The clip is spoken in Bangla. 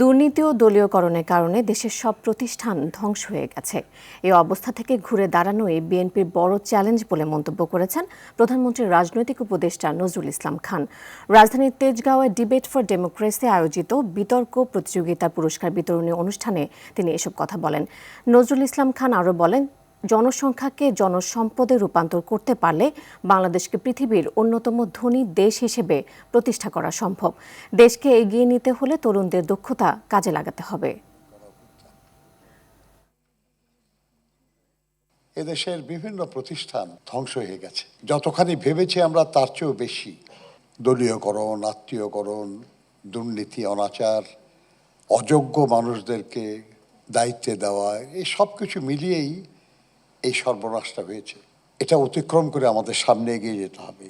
দুর্নীতি ও দলীয়করণের কারণে দেশের সব প্রতিষ্ঠান ধ্বংস হয়ে গেছে। এই অবস্থা থেকে ঘুরে দাঁড়ানোই বিএনপির বড় চ্যালেঞ্জ বলে মন্তব্য করেছেন প্রধানমন্ত্রীর রাজনৈতিক উপদেষ্টা নজরুল ইসলাম খান। রাজধানীর তেজগাঁওয়ে ডিবেট ফর ডেমোক্রেসি আয়োজিত বিতর্ক প্রতিযোগিতার পুরস্কার বিতরণী অনুষ্ঠানে তিনি এসব কথা বলেন। নজরুল ইসলাম খান আরও বলেন, জনসংখ্যাকে জনসম্পদে রূপান্তর করতে পারলে বাংলাদেশকে পৃথিবীর অন্যতম ধনী দেশ হিসেবে প্রতিষ্ঠা করা সম্ভব। দেশকে এগিয়ে নিতে হলে তরুণদের দক্ষতা কাজে লাগাতে হবে। এদেশের বিভিন্ন প্রতিষ্ঠান ধ্বংস হয়ে গেছে। যতখানি ভেবেছি আমরা তার চেয়েও বেশি। দলীয়করণ, আত্মীয়করণ, দুর্নীতি, অনাচার, অযোগ্য মানুষদেরকে দায়িত্বে দেওয়া, এই সব কিছু মিলিয়েই এই সর্বনাশটা হয়েছে। এটা অতিক্রম করে আমাদের সামনে এগিয়ে যেতে হবে।